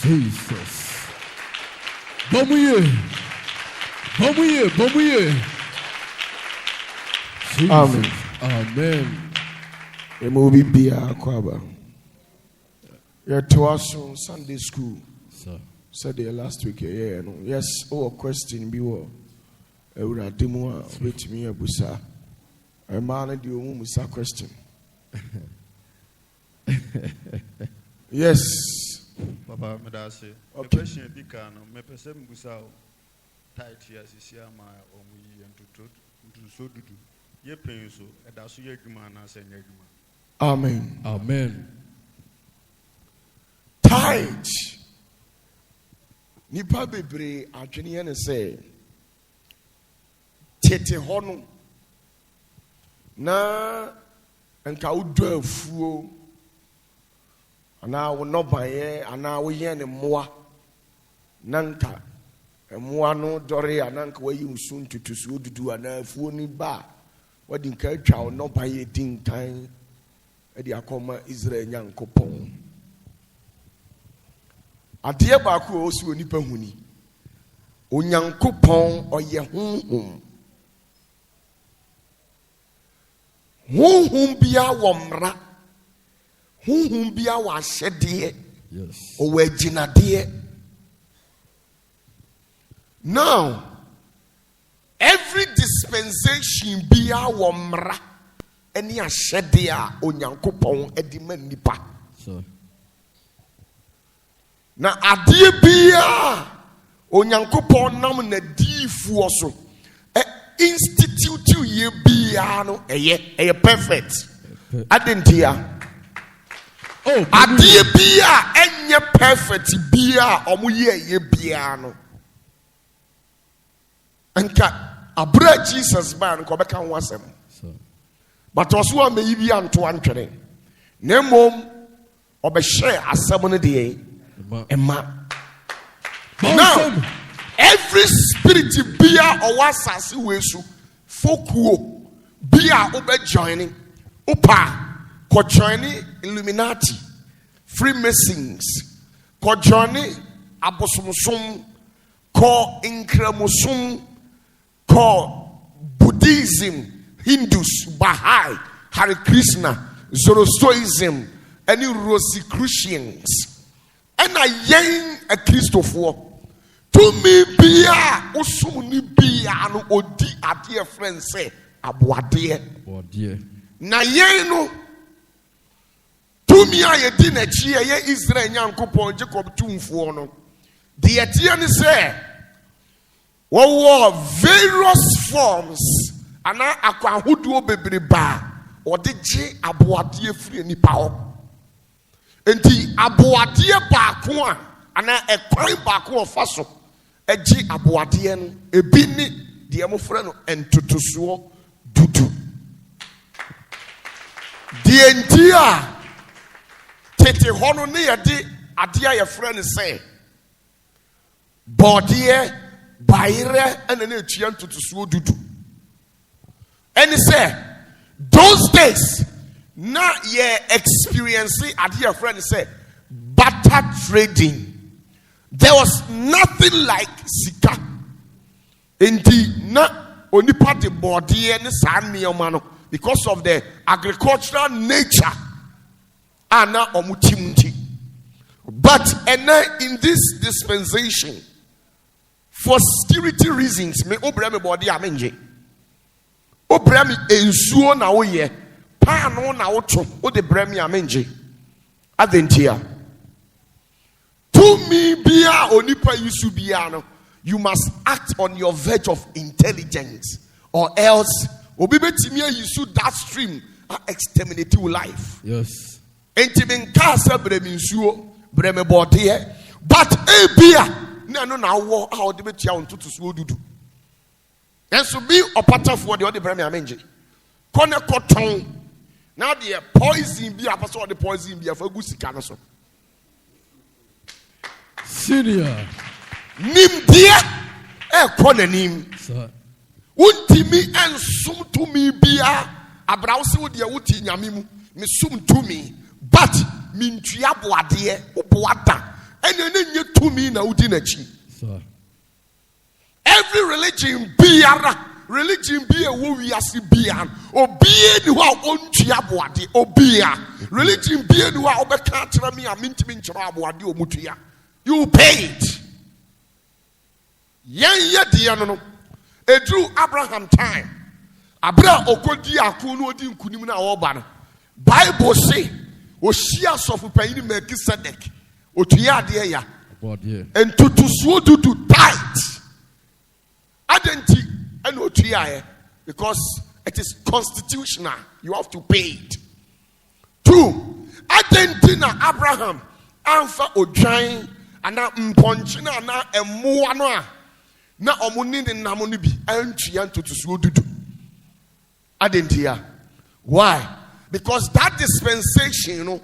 Jesus. Bomuye. Amen. Amen. Movie be a kwaba. You're to us on Sunday school. Sir. Said the last week. Yeah, no. Yes. Oh, a question be what? Ewura demo wait me abusa. A man do musa question. Yes. Papa Medase. A question Dicano, me person busa. Tithe yes is here my omu and to so do. Ye pay so, and that's your man as an egma. Amen. Amen. Tithe. Nipa bebre adwene ne say. Tete hono. Na nka udo afuo. Ana wo no baye, ana wo ye ne moa. Nanka moa no dore ananka wayi usun tutusu dudu ana afuo ni ba. Wadi nka atwa wo no baye dinkan. Edi akoma Israel nyankopon. Ade ba ko osi onipa huni. Onyankopon oye honhom. Honhom bia wo mra. Honhom bia wo ahyede. Yes. O waginade. Now, every dispensation bia wo mra eni ahyede a onyankopon edi ma nipa. So. Na ade bia onyankopon nam na diifuo so institute ye bia no eye perfect. Adentia. Oh, ade bia enye perfect bia omo ye bia no. Anka abra Jesus ban ko beka ho asem. So. But also ameyi bia nto antwene. Na mom obehye asem no de Emma. Now, every spirit bia or wasasi wesu fokuo bia obe joining upa ko joining Illuminati, Freemasons, ko joining abosomsom, ko inkramusum, ko Buddhism, Hindus, Baha'i, Hare Krishna, Zoroastrianism, any Rosicrucians. And I yen a Christopher to me bia usumuni bia no odi adear friend say abuade. Oh dear. Na yen no to me I did a cheer ye Israel Yankopon Jacob Tumfo no. The etienne say what were various forms and I aqua who do bebriba or the J abuade free ni power. Enti aboade baako a ana ekwan baako ofaso egi aboade no ebi ni de mo frɛ no entotoso dudu de enti a tete hono ne yɛde ade a yɛfrɛ no sɛ bɔdeɛ bayerɛ ana na etua entotoso dudu ɛne sɛ those days na ye experiencing at your friend say barter trading. There was nothing like sika. Indeed, na onipa de body and saniomano because of the agricultural nature. Ana omutimunti. But in this dispensation, for security reasons, me obrame body amenje. Obrame ensuo na oye. Pano na oto o de bremi amenje adentia to me bia onipa yusu bia no you must act on your verge of intelligence or else obi betimi yusu that stream exterminate your life. Yes. Enti men kasa bremi nsuo bremi bode but e bia na no na wo a ode betua ontoto so dudu enso bi OPATAFUOR de ode bremi amenje kone koton. Now the poison be a person the poison be a for good sika so. Senior. Nim dear nim. Sir. Untimi and sum to me be a browse with your wuti nyamimu, me sum to me. But mintua boade oboada ene ne nye tumi na udi na chi. Sir. Every religion biara religion be a wo wiase bia obie ni ho a ontua boade obia religion be ni ho a obeka kira me a mintimi nkira boade omutua. You pay it. Ye de no edru Abraham time abra okodi akun no odi nkunim na wo ba no Bible say ohia sofu panyin Melchizedek otua ade ya entutu suo dudu tithe adenti and otua because it is constitutional, you have to pay it. 2 adenti na Abraham amfa odwan ana mponchina na emmoa no a na omuni ne namo no bi antua ntutu suo dudu adentia. Why? Because that dispensation, you know,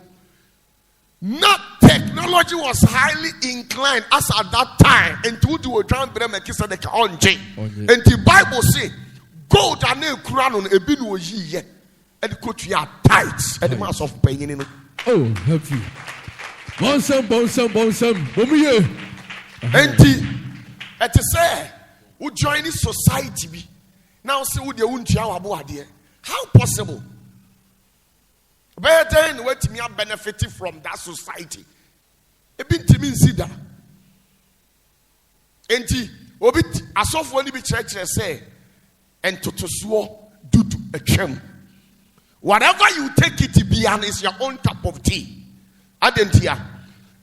not technology was highly inclined as at that time. And to do a drum Melchizedek on J. And the Bible say, gold and a crown on a bin was ye and could you tithes and the mass of paying. Oh, help you. Bonsam. And the at the say, who join this society be now see who they won't dear. How possible? Better than what me are benefiting from that society. A bit to me see that. And obi asof woni bi church say and to swore do to a chem. Whatever you take it to be and is your own cup of tea. Adentia.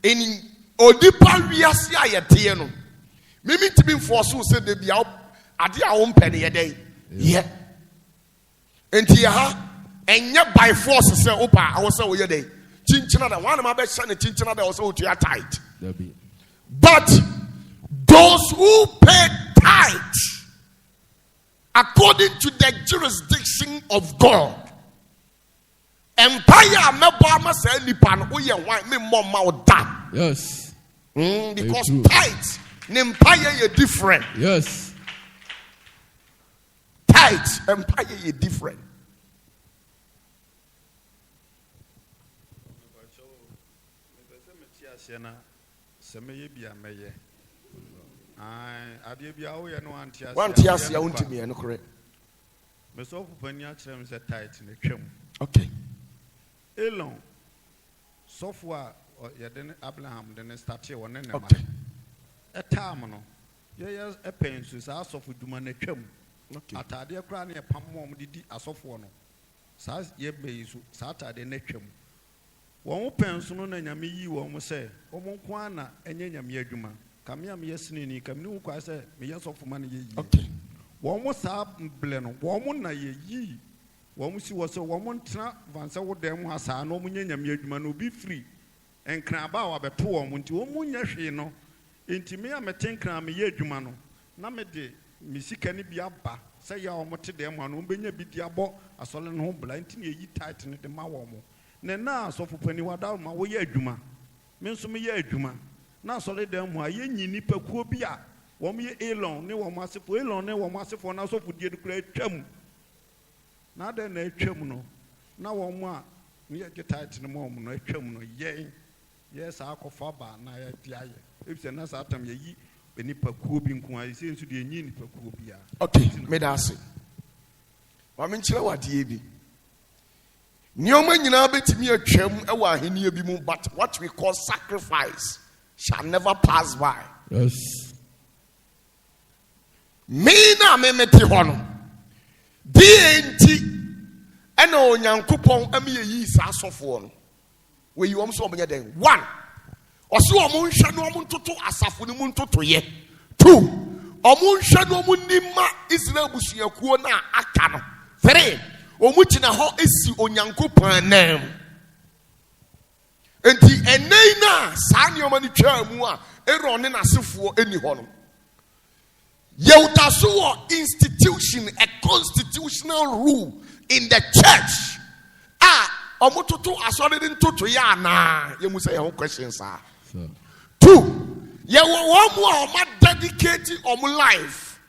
In odipa wiase ayete no. Mimi to be force who said they be out ade a won penny a day. Yeah. Entia and yet by force say opa I was say we day chinchina that one of my best son chinchina that also to your tithe. But those who pay tithe according to the jurisdiction of God, empire mebama say nipa no ye wan me mama da. Yes. Because tithe empire is different. Yes. Tithe empire is different. One tears ya unti me no correct. Me so panya chrem se tight na twam. Okay. Elon software ya den Abraham den start here one na ma. Okay. A time no. Ya pen so sa software duma na twam. Okay. Atade kra na pam mom didi asofo no. Sa ye be so sa atade na twam. Won pen so no na nyame yi won se won kwa na enye nyame adwuma. Kamia me yesini ni kamni wo kwa se me yesofo ma na ye yi. Okay. Won mo sa ble no won na ye yi. Won si wo se won tena vanse wo dem asa na won nya nyame adwuma no bi free. Enkran ba wa beto won nti won nya hwe no. Enti me ametenkran me ye adwuma no. Na me de me sika ni bi aba. Se ya won te dem anu benya bi di abo asole no ho bla enti ye yi tight ne de ma won mo. Na asofo pani wada ma wo ye adwuma. Me nso me ye adwuma. Na asole dem ho aye nyini pakuo bi a wom ye Elon ne wom asefo Elon ne wom asefo na asofo die de kura atwam. Na de na atwam no. Na wom a ne ye tight ne mom no atwam no ye yes akofa ba na ye di aye. Ebise na sa atam ye yi eni pakuo bi nko aye se nso de nyini pakuo bi a. Okay, me da se. Wa me nkyere wade bi. Nyoma nyina betimi atwam e wa ahenia bi mu, but what we call sacrifice shall never pass by. Yes. Me na me meti ho no. DNT ena onyankopon am ye yi sa asofo no. We you am so omenye den. 1. Oso omo nhwe no omo ntoto asafo ni mu ntoto ye. 2. Omo nhwe no omo nima Israel busuakuo na aka no. 3. Omuchina ho esi onyankopon nam. Enti enei na saa nioma ni twa mu a Aaron ne nasefo eni ho no. Yeutaso institution, a constitutional rule in the church. Omututu asori ntutu ya na ye mu say your questions are. 2. Ye wo dedicate life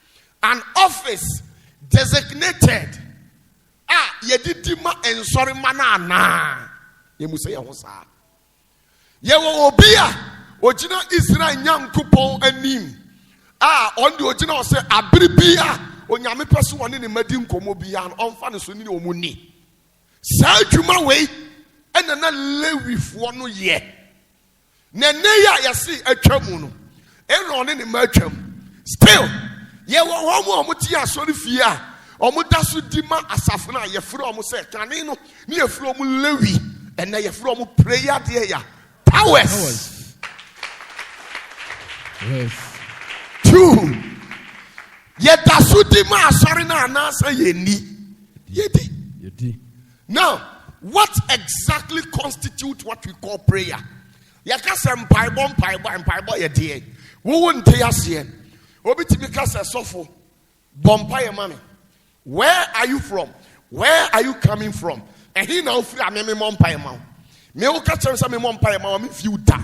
an office designated ye didima ensori mana na ye mu say your sa. Yewo obia ojina Israel Nyankopon anim. On the original say abribia onyame pese woni ne madi nkomo bia on fa ne so ni omuni. Sa adwuma we ena na Lewifo no ye. Na ne ya yesi atwamu no. Eno ne ma atwam. Still yewo homo omoti asori fie a omoda so di ma asafo na yefro omo se kane no ne yefro omo Lewi ena yefro omo prayer de ya powers. Yes. 2. Yeta so di ma asori na anasa yeni. Yedi. Now, what exactly constitutes what we call prayer? Yaka se mpaibo yedi. Wo won te ase. Obi timi ka se sofo bompa ye mami. Where are you from? Where are you coming from? And he now free me mompa ye ma. Me o ka chere se me mompa ye ma me fiu da.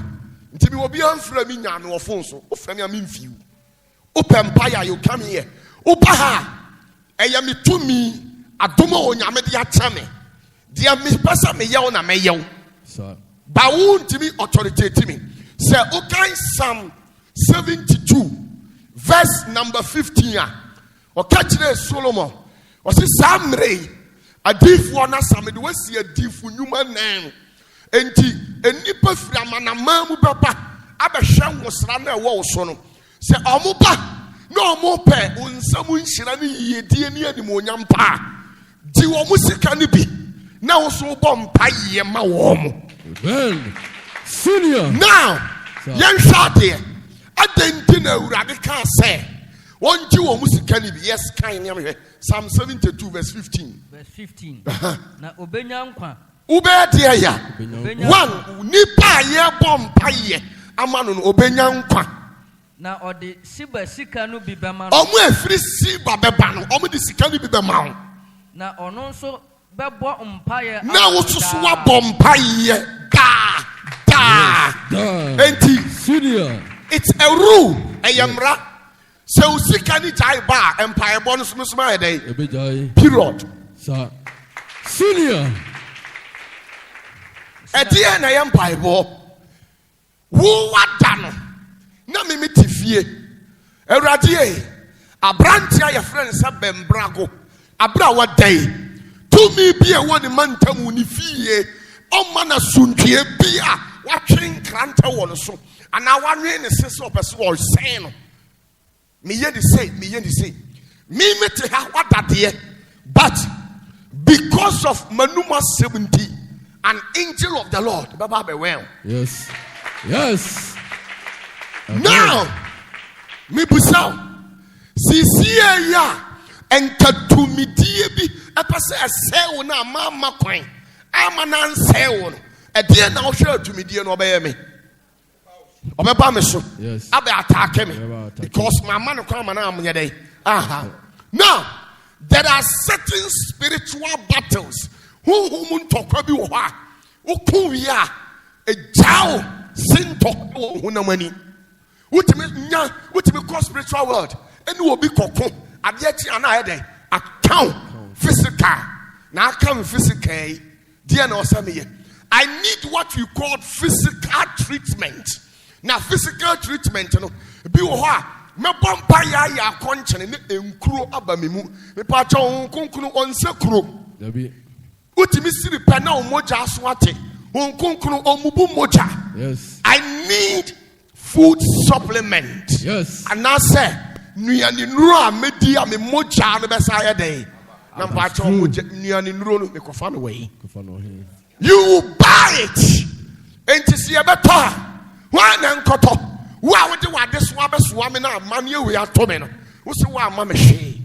Nti me obi anfra mi nya no ofon so. O fra me am fiu. Open empire, you come here. Upaha, eye me to me, adomo onyame de achame. Dia me pesa me ye na me ye. Sir. Ba won to me authority to me. Say okay Psalm 72 verse number 15 o ka kire Solomon o se samre adifo na samede wasi adifo nyuma nan enti enipa firi amanama mu baba abehwe nwosra na ewo so no. Se omupa no omupe unsamu nhyira ne yedie ne animonyam pa di wo musika ne bi na wo so bo mpa ye ma wo mo. Amen. Senior. Now yen shade adenti na urade ka say won ji wo musika ne bi. Yes kan ne me Psalm 72 verse 15. Verse 15. Na obenya nkwa ube de ya one nipa ye bo mpa ye amano no obenya nkwa. Na ode siba sika no bi bema no. Omo afiri siba beba no, omo de sika no bi bema no. Na ono nso bebo mpaye. Na wo susu wa bo mpaye da. Enti Senior. it's a rule eyamra. Se usika ni jai ba empire bo no sumu ya dey. Period. Sir. Senior. Eti na empire bo. Wo wada no. Na me tifie Erade abrantia ya friend sa bembrago abra wadai to me bi e woni mantamu ni fie o mana suntue bia watwen kranta won so ana wanwe ne sese opese wo sen no me ye di say me te ha wadade but because of manuma 70 an angel of the Lord baba be well. Yes. Now, me busaw sisi ya enkatumidie bi apase asewo na mama kwan amana nsewo no ede na ohwe atumidie no obeye me obeba me so yes abe attack me because mama no kwan mana amye dey now there are certain spiritual battles who mun tokwa bi wo ha okun ya ejao sinto wo hunamani What call spiritual world? And will be cocoon. At yet, and I had account physical. Now, come physical. Dear no, I need what we call physical treatment. Now, physical treatment, you know, be what me bompa ya konchene ne enkuro abamimu me pacha onkunkunu onsekuro Dabi. Utimi siri pa na omoja aswate onkunkunu omubu moja. Yes. I need food supplement. Yes. And I say, Niani Nura media me moja the best I day. Nampacho Niani Nuru me kofan away. You buy it. And to see a better one and koto. Why would you want this swabber now? Man, you we are tomino. Who's the one, Mamma Shay?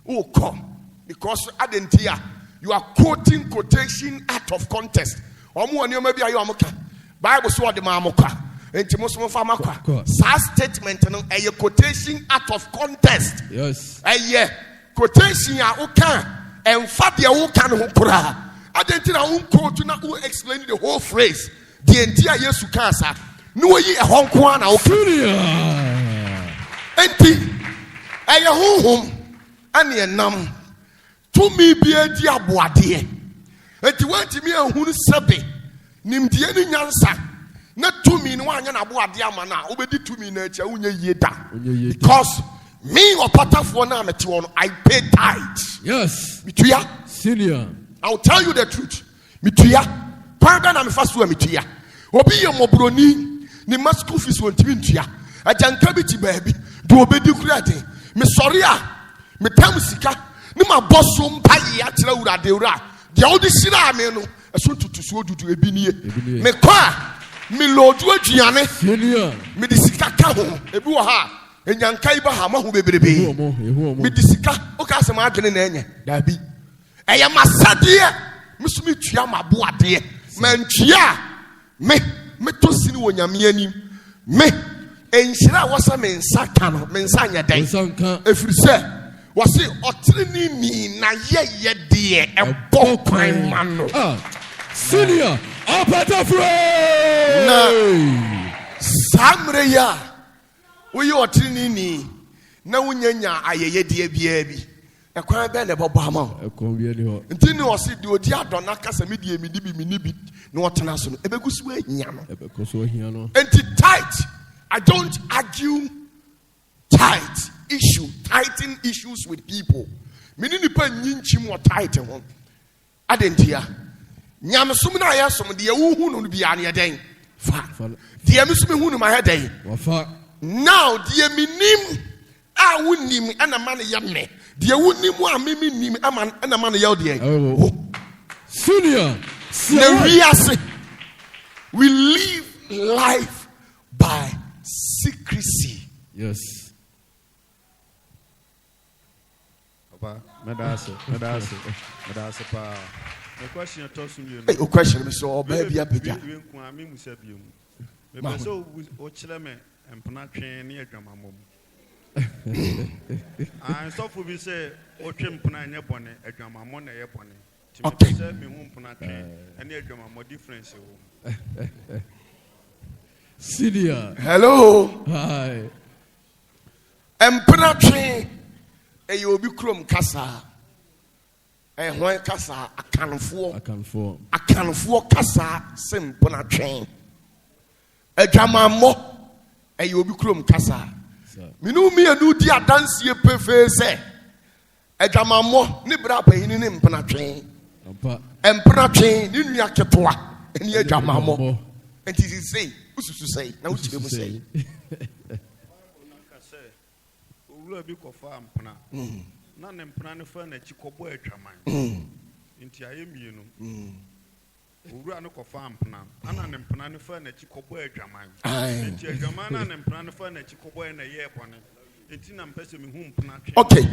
Oh, come. Because I didn't hear. You are quoting quotation out of context. Or more, you maybe are Yamoka. Bible sword the Mamoka. And Timosmo Famakwa. Such statement, a quotation out of context. Yes. A quotation, and Fabia Ukan Hokura. I didn't know quote to not explain the whole phrase. The entire Yesu Kasa. No, ye a Hong Kwan or Enti, a home, and ye num. To me be a diaboa dear. And you want to me a who sabi. Nim the any answer. Not 2 mean one and about the amana, obedi 2 minutes, because me or OPATAFUOR now I pay tithe. Yes. Mituya. Senior. I'll tell you the truth. Mituya. Pardon I'm fast to Mituya. Obi your mobroni, ni masku fees won't mituya. I can cabity baby. Do obedi creating. Me sorry, me tamusika. Ni ma bossum pay at Laura deura. The oldest sira meno. I soon to so to a binie. Me qua. Me Lord Gianni. Senior. Me disika kaho. Ebuha. Enyankaiba hama hu bebrebe. Me disika okase ma adwene na enye. Dabi. Eya masade. Mesumi tua maboade. Mantua. Me to sini wo nyame anim. Me enhira wasa me nsa ka no. Me nsa anya dan. Efiri se wase otreni ni na ye de ebo kwan ma no. Senior. OPATAFUOR. Na samreya. We you ni na wunyanya ayeye de bia bi ekwan be le bobama Ekwan bi ni ho ntini o se de odi adona kasa me de midi bi na otena so no ebegusu ahia no ebekoso ahia no enti tithe. I don't argue tithing issues with people. Mini nipa nyinchim o tithe ho adentia nyamsom na ayasom de wuhu no bia ne den fa de amsum hu no ma hedan wafa. Now, dear minim, I wouldn't name and a man young me. Dear wouldn't name one mimi a man and a man yelled the Senior. We live life by secrecy. Yes. Papa, medase. Pa. The question tossing you. A question, Mr. Baby, a picture. So, Ochleme. And Panatran near Dramamum. I saw for we say, Ochim Pana Yapone, a Dramamon, a Yapone. To serve me home Panatran, and near Dramamo difference. Senior. Hello. Hi. And Panatran, a Yobicrum Casa. And when Casa, a can for Casa, Sim Panatran. A Dramamo. You will be crum casa. Me know me and do dear dance ye prefer say. A jamamo, Nibra pay in him penetrain. And penetrain in Yakatoa, and ye jamamo. And it is say, who's to say, now which you say. Will be farm pana. None and plan furniture, Chicoboy Traman. Into you know. Urano ko farm plan ana plan furniture ko boy dwaman enti dwaman ana plan furniture ko boy na ye bone enti na mpese me hu plan. Okay,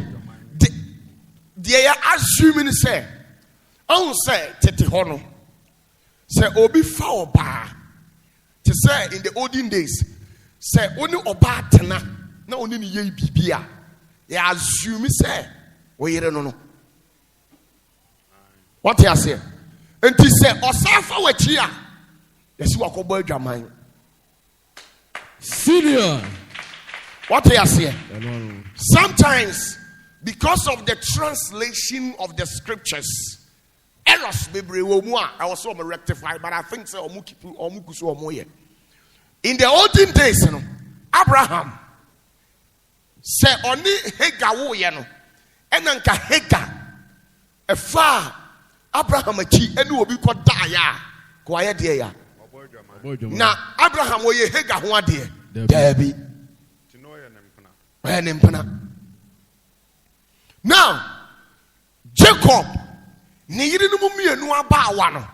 they are assuming say on say tete hono say obi fa oba to say in the olden days say oni oba tena na oni ni ye bibia they assume say we yere no what you say. And he said, Osafa wachia. Yes, you are called Jaman. Senior. What they are saying? Sometimes, because of the translation of the scriptures, errors maybe I was so rectified, but I think so. In the olden days, you know, Abraham said, "Only Hagar wo you know, and anka Hagar a far." Abraham achi enu obi ko da ya ko aye de ya na Abraham wo ye Hagar ho ade dabi ti no ye nempana now Jacob ne yiri no mienu aba awa no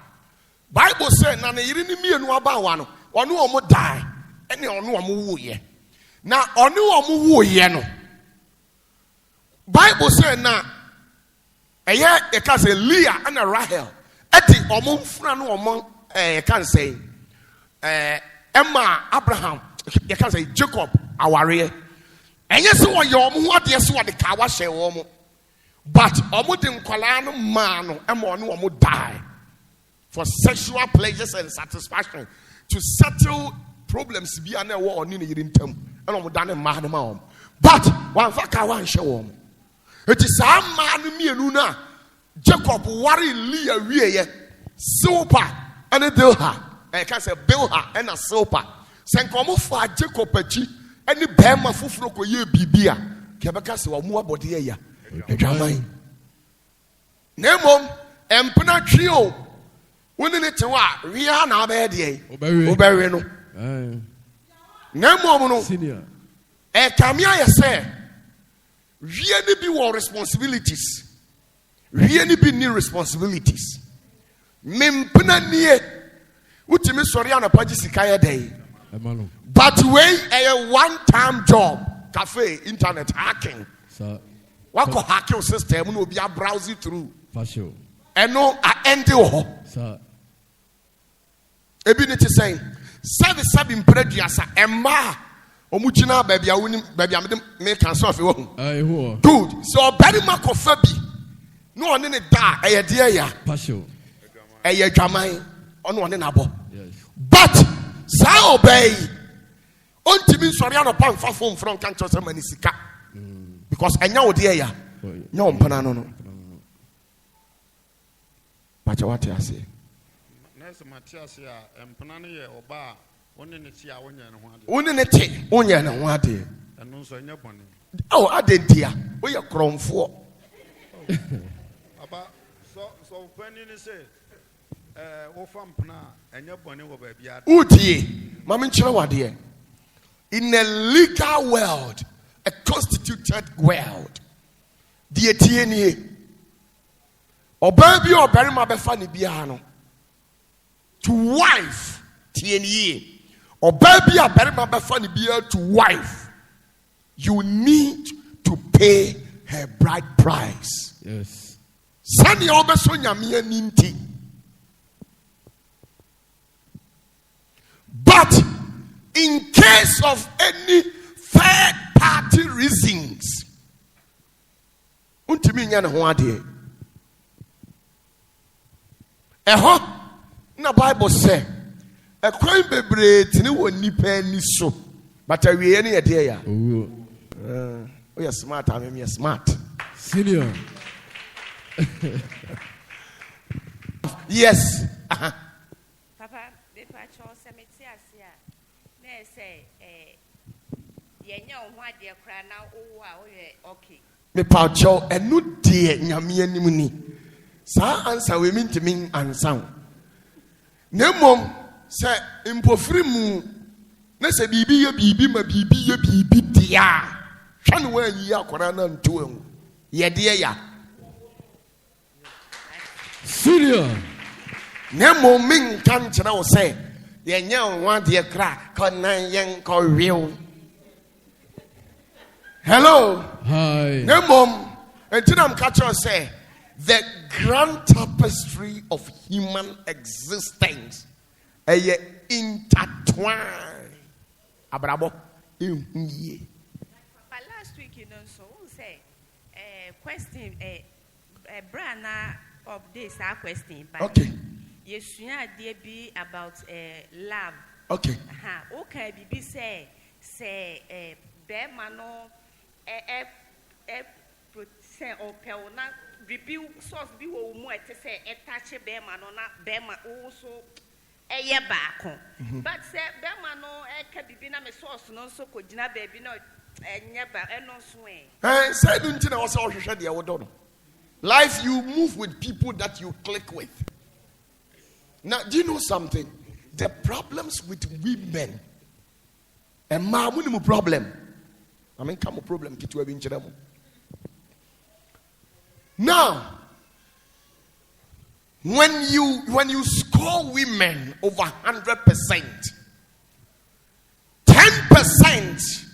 Bible say na ne yiri ni mienu aba awa no ono omo die ene ono omo wo ye na ono omo wo ye no Bible say na Eye can say Leah and Rahel. Eti omo funa no omo can say Emma Abraham. You can say Jacob aware. Enye se wo ye omo ho ade se wo de ka wa hye wo mo. But omo de nkwala no ma no Emma no omo die for sexual pleasures and satisfaction to settle problems bi ana wo oni ne yiri ntam. And omo dane ma no ma omo. But one fa ka wa hye wo mo. It is a man mienu na Jacob worry Leah wiye Silpa and Dilha can say Bilha and a Silpa. Sankomo for Jacob Pachi, and the Bama Fufroko ye Bibia, Kabakasi or more body ya. Nemo, Empana Trio, wouldn't it to what? Rihanna Bedi, Oberino. Nemo, Senior. Kamia say, really be war responsibilities. Really be new responsibilities. Mimpana near, which me sorry on a Pajisikaya day. But when a one-time job, cafe, internet hacking. What could hack your system will be a browsing through. And no, I end you. Ebinity saying, service in Prediasa, and Ma, Omuchina, baby, I wouldn't, baby, I'm make a soft. Good. So, Betty Macofabi. No one in it die, a dear ya. A year Jamai on one in abo. But, Sa obey. Onti min sorry on a pan for phone from Cantos and Manisika. Because I know dear ya. No, Panano. But what I say. Nurse Matthias, and Panania or Bar, one in the Chia, one in a tea, one year and 1 day. And also in your bonnet. Oh, I did, dear. We are grown for. About so when you say, Ofampna, and your bonnet will be at Uti, Mamma Chilawa, dear. In a legal world, a constituted world, the TNA or baby or bury my befani biano to wife TNA or baby or bury my befani beer to wife, you need to pay her bride price. Yes. Sani obesonya miye ninti. But in case of any third party reasons, untimi nya ne ho ade. Eho na Bible say, e kwan bebre tini wo nipa ni so, but awie ne ye de ya. Oh, you're smart, I mean, you're smart. Senior. Yes. Papa, the patrol cemetery, say, what dear cry now, oh, okay. Me pacho, and no dear, Yamia Nimuni. Sa answer women to me and sound. No mom, say, impofrimu. Nessa bibi, ma bibi, dear. Can wear ya Korana and to him. Ya dear ya. Senior. Nemo Ming can't now say, ye know one dear crack, con young call real. Hello. Hi. Nemo, and Tinam Catcher say, the grand tapestry of human existence, a intertwined. Abrabo, But last week, you know, so say, question, Brana of this, our question. Okay. Yes, you are dear be about love. Okay. Okay, Bibi say, bear mano, percent or pelna, review source be more to say, attach a bear mano, not bear also. A year back, but say Bemano, Cabina, my source, no so could not baby, no, and never, and no swing. And said, don't you also shed the odor? Life, you move with people that you click with. Now, do you know something? The problems with women, and my minimum problem. I mean, come a problem, get you a binch. Now, when you score women over 100%, 10%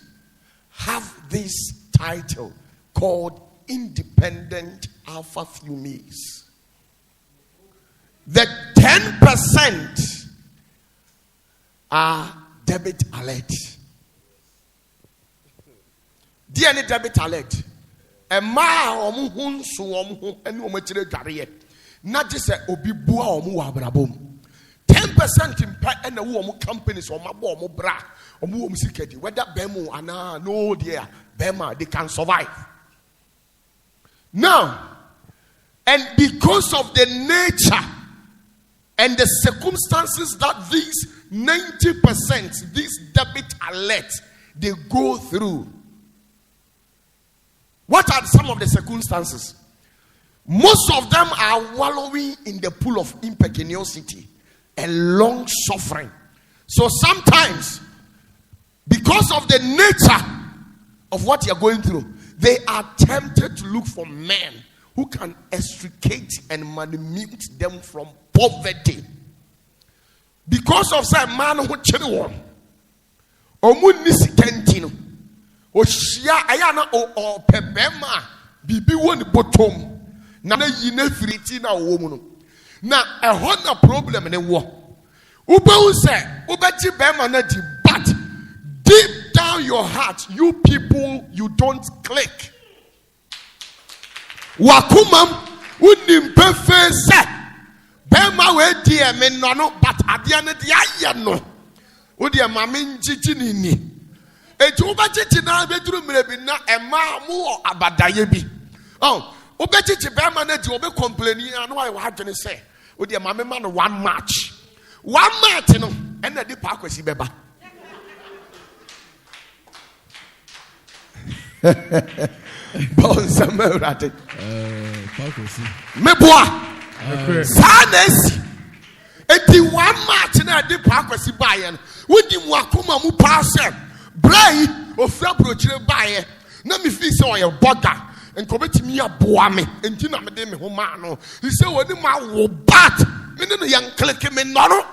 have this title called independent alpha females. The 10% are debit alert. Dear any debit alert, a ma omuhun so omuhun eni omachire dware. Not just a obi bua omu abrabom. 10% impact and the woman companies or my bomb bra or mum siketi. Whether bemu ana no dear bema they can survive. Now, and because of the nature and the circumstances that these 90%, these debit alerts, they go through. What are some of the circumstances? Most of them are wallowing in the pool of impecuniosity and long suffering. So sometimes, because of the nature of what you're going through, they are tempted to look for men who can extricate and manumit them from poverty. Because of that man who children, omunisitentino, oshia ayana o pebema, bibi woni bottom. Na yine firiti na womuno. Na ehon na problem ne wo. Ube say, ubeti bema na di, but deep down your heart, you people, you don't click. Wakumam unimpefe se bema we die me no but adia ne dia ye no. Wo die ma me njiji ni. Eju ubeti na beduru mrebi na ema mu abadaye bi. Oh, Obechichi bema na di obe complaining and why hadwene say wo de mame ma no one match no and na di pa kwesi beba bon samarate pa kwesi meboa sanes eti one match na di pa kwesi baye no wodi mu akoma mu pa se brai ofra brochire baye na me fi se oye boga and commit me a boame and Tina Madame Homano. He said, what do my wo bat? Meaning the young click him in Noro.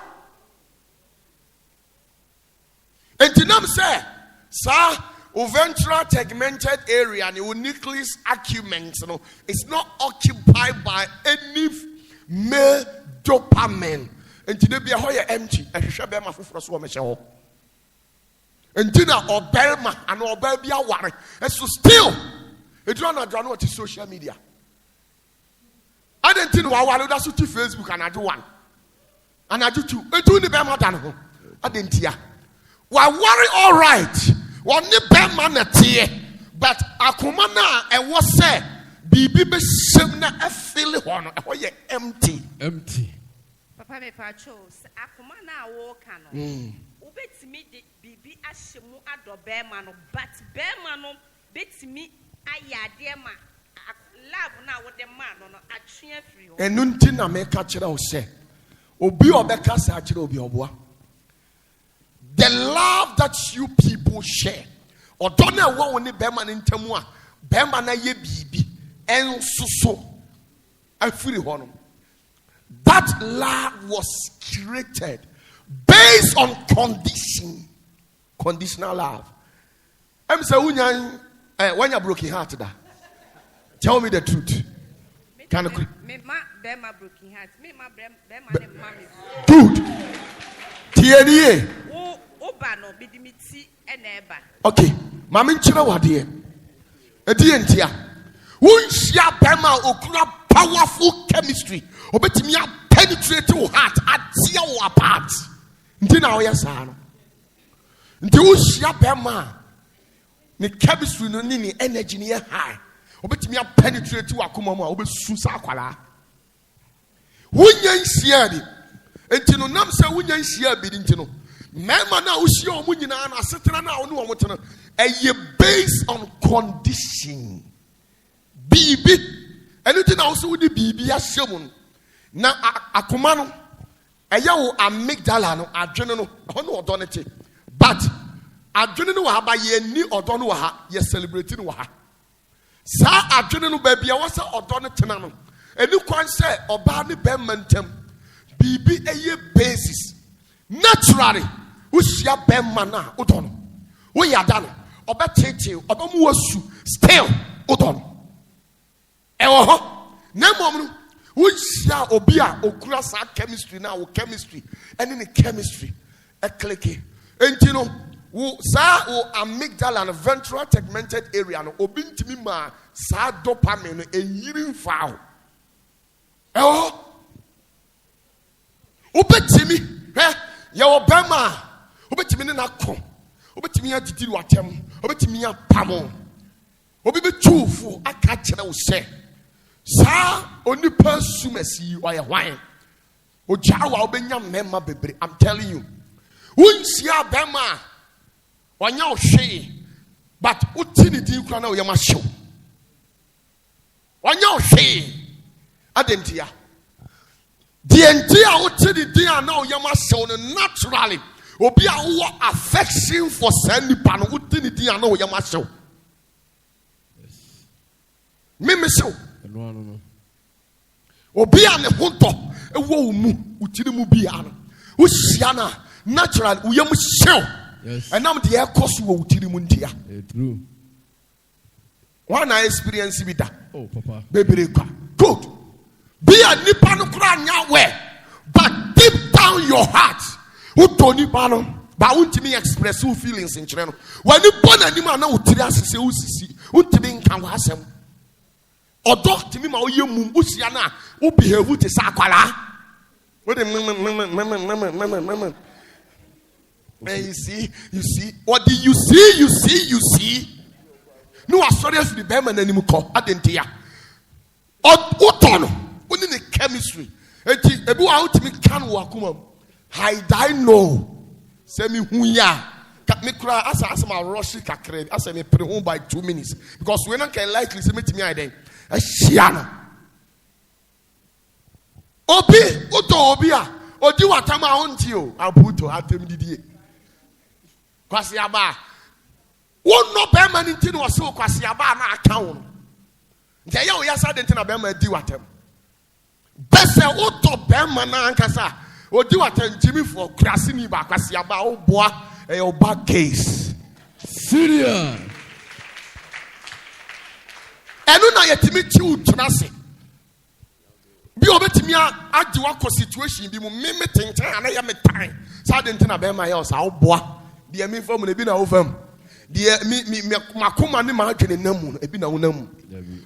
And Tinam say, sir, ventral tegmented area and the nucleus accumbens, it's not occupied by any male dopamine. And today be a hoya empty, and she shall be my foot for a and Tina or Belma and or Belbia worry. And so still. It run a drama to social media. I didn't know I that's to Facebook and I do one. And I do two. It do the Bema than I didn't hear. Well, worry all right. One the Bema tea, but Akumana and what say Bibi Simna a fill one empty. Empty. Papa me pa chose Akumana walk can. Ubet me the Bibi Ashimu ado Bema no, but Bema no bet me. And nunti make a chira say, Obi obeka sa chira obi oboa. The love that you people share, or don't know what when the Beman in Temua, Bemana ye bibi, and so I free honor. That love was created based on conditional love. I'm saying. When you're broken heart, tell me the truth. Can you? Me ma bema broken heart. Me ma bema mami. Good. Tieni. Oba no bidimiti eneba. Okay. Mami nchira wade. Edi entia. Unshia bema okura powerful chemistry. Obetimi a penetrate your heart, atia wo apart. Nti na wo yesa no. Nti unshia bema the chemistry no ni energy ni high. Obetimi a penetrate to akoma mu a obesu sa akwala. Wunya nhia bi. Enti no nam se wunya nhia bi nti no. Mema na uhia omu nyina na asetena na onu omu tena. Eye based on condition. Bibi. Anything na also with the bibi ahyem na akoma no eye wo amygdala no adwene no ono odonete. But adwene no wa ba ye ni odo no wa ha ye celebrate no wa ha sa adwene no ba bia wasa odo no tena no eni kwan se oba ne be mantem bibi eye basis naturally wo hia be mana odo no wo ya da no obetete oba mu wasu still odo no e wo ho na mom no wo hia obi a okura sa chemistry na wo chemistry eni ne chemistry e click enti no sa o amygdala and ventral tegmented area no obi ntimi ma sa dopamine no eyirin faawo obetimi ye obema obetimi ne nakọ obetimi adidi watem obetimi apamo obi betufu aka kire wo se sa onipa sumasi oye hwan Ojawa obenya mema bebre. I'm telling you. Unsia bema. Wanya ohwe. But utini di kura na oyama show. Wanya ohwe. Adentia. The entire utini di na oyama show naturally. Obi a wo affection for send nipa no utini di na oyama show. Me show. No. Obi a ne honto ewo mu utiri mu bia no. Wo hia na natural uyam show. Yes. And now the air cost you utiri mu ntia. True. One I experience with that. Oh, Papa. Baby, good. Be a nipa no kura nya we, but deep down your heart, who don't nipa no, but won't me express your feelings in channel. When you born a nima na utiri asese usisi, untimi nkan wasem. Odo timi ma oye mum usiana, u behave te sakwala. What the and you see. What do you see? No, I saw this the Berman anymore. I didn't hear. Otono, only the chemistry. A boy out to me can walk home. I know. Send me who ya. Cut me cry as my rush kakre. As I may put home by 2 minutes. Because when I can likely submit me, I then a shiana. Obia. Or do what I'm on to you. I'll put to Atem Didier. Kwasiaba. One no permanent in was so Kwasiaba na account. They are yasa didn't na Bema do at them. Best auto Bema na ankasa. Or do what Jimmy for Krasini ba Kwasiaba o boy a bad case. Syria. And no yet me too Trasi. Be over to me at the situation be mimiting and I am a time. So I didn't know Bema else. I'll boy. The me from the bina over the me makuma ni ma dwene namu e bina wonamu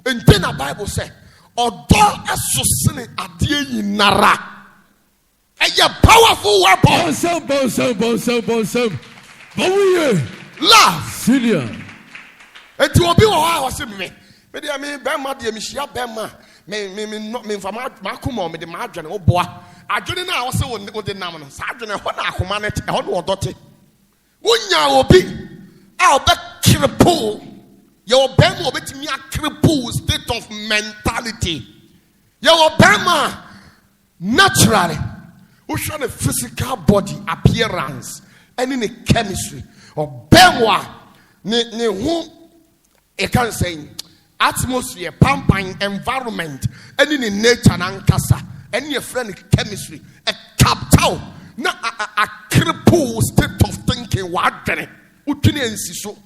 enti na Bible say odo esosene ade yinara eye powerful weapon Bonsam love Syria. enti obi wo ha wo se me de me bema de me hia bema me fama makuma me de ma dwene wo boa adwene na wo se wo de nam no sa adwene ho na akoma ne ho no odote Unya obi a obe cripple your bema obe timi a cripple state of mentality your bema naturally we show the physical body appearance and in the chemistry or bema ne who e can say atmosphere pampang environment and in the nature nankasa and your friend chemistry a capital na a cripple state of thinking wadene utini ensiso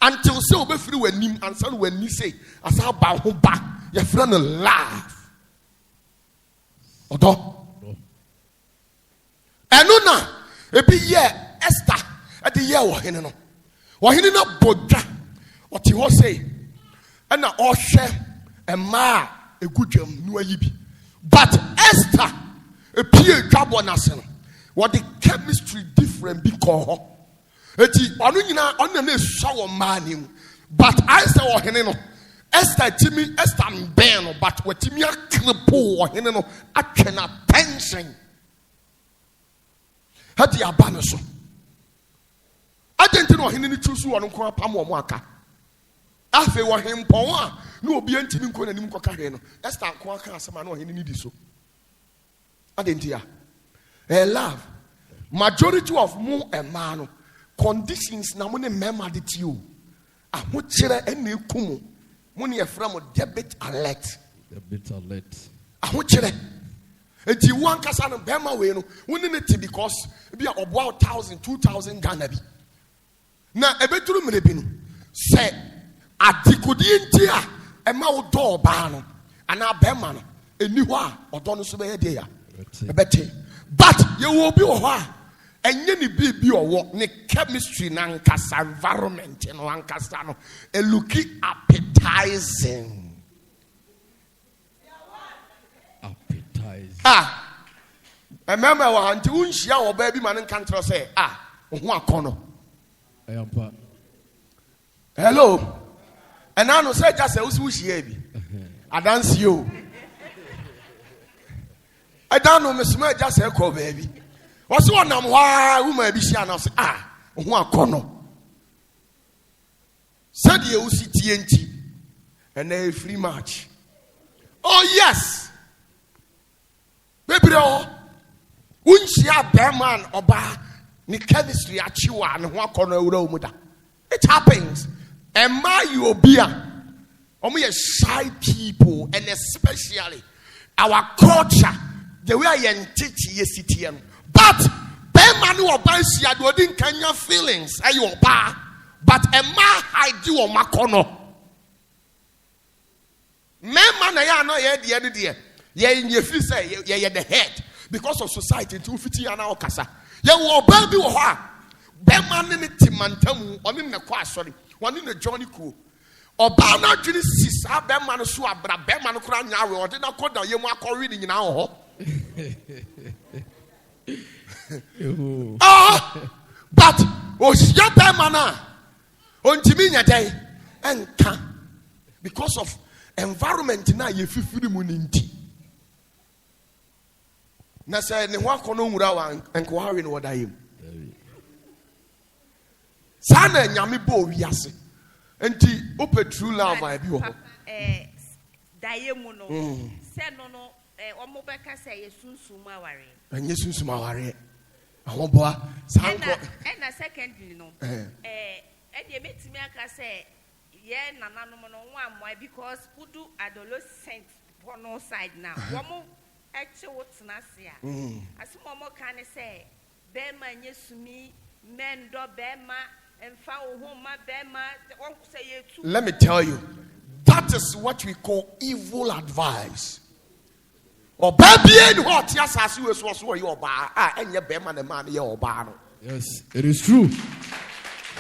until say obefiri wanim ansa no wani say asa ba ho ba your friend laugh odo enuna ebi ye Esther at the year wo hene no bodwa oti ho say na ohwe ema egudwam no ayi bi but Esther epie dwabo na se no what the chemistry different because eti onu nyina onu na eswa manim but I say o hene no Esther ben no but watimi akrepo o hene no atwe na tension hadi abano so agenti no hene ni tusu onu ko apam o mo aka afi wo hempon a no obi antimi nko nanim ko ka he no Esther ko aka asema no hene ni di so agenti ya love majority of mo a man conditions na mo ne mema de ti o aho kire ene ekumu mo ne efra mo debit alert aho kire enti wan kasa no bema we no woni ne ti because bi oboa 1000 2000 Ghana bi na ebeturu mre bi no se adikodi enti a ema wo do ba no ana bema no eni ho a odo no so be ye de ya ebete but you will be and you be or ne chemistry nankasa environment and wankasa no a looking appetizing. Remember what until unshia or baby man can't say one corner. Hello. And I know say just a usushi. I dance you. I don't know, Miss May just say, call baby. What's one of why who may be shy now? Say, one corner. Said you TNT and a free match. Oh, yes. Baby, wouldn't she have Berman or bar? Ni chemistry at you and one corner of it happens. And my you be only a shy people, and especially our culture, the way I teach yes, but Berman or Bansia didn't can your feelings, are you bar? But a ma hide you on my corner. Man, I know the other day. Yeah, in your face, yeah, the head because of society 250 and our casa. Yeah, well, baby, or Berman in the Timantamu, one in the quas, sorry, one in the Johnny Cool. Or Bana Genesis, our Berman Swab, but Berman Crown Yarrow, or did not call down your mark reading in our but was your Bermana on Timinia Day and can because of environment now you feel the moon in tea. Na say ne ho akono nwura wa enkware no wadaim sana nyame bo wiase enti ope true love I bi wo dayemu no se no omo beka say yesunsum aware anye sunsum aware ahoboa sanko na secondly no e de metimi aka say ye nananom no nwa amoy because udu adolescent bono side now womo eche wotnasia asimomo kan say bema nyesumi mendo bema emfa wo ma bema won say yetu. Let me tell you, that is what we call evil advice. Or baby and what yes as you so you oba enye bema na man ye oba no. Yes, it is true.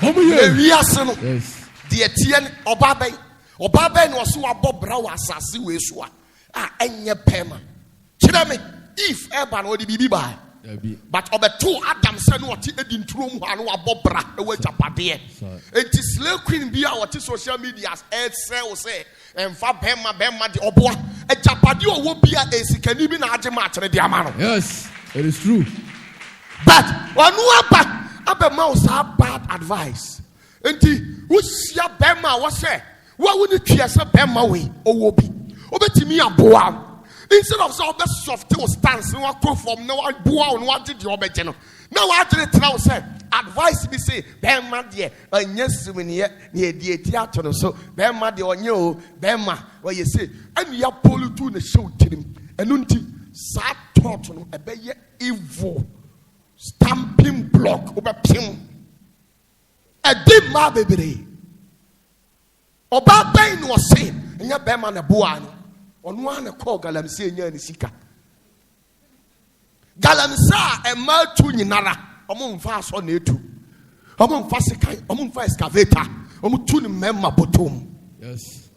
Yes. The Etienne Obabe no so abobra wa asase we so enye bema. Me if eba no di bibi ba but obeto Adam say no oti edi nturo mu ha no abobra e wa japade enti slave queen bia oti social media say emfa bema de oboa e japade owo bia esikani bi na age ma akere de ama no. Yes, it is true. But onu aba ma say bad advice enti wo sia bema wo say wo woni twa say bema we owo bi obetimi aboa. Instead of so best soft stance, no one come from no one boa on what did you obey. Now I did it say advice me say, Bema dear, and yes, when near the theatre, so Bema de on you, Bema, where you say, and you are to the show to him, and unti sad thought on a bay evil stamping block over him. A deep ma baby. Oba Bain was saying, and your Bema na boano. On one call Galamsey and Sika Galamsa and Maltu Ninara, among fast on it too. Among Fasikai, among Fascaveta, among two member bottom. Yes.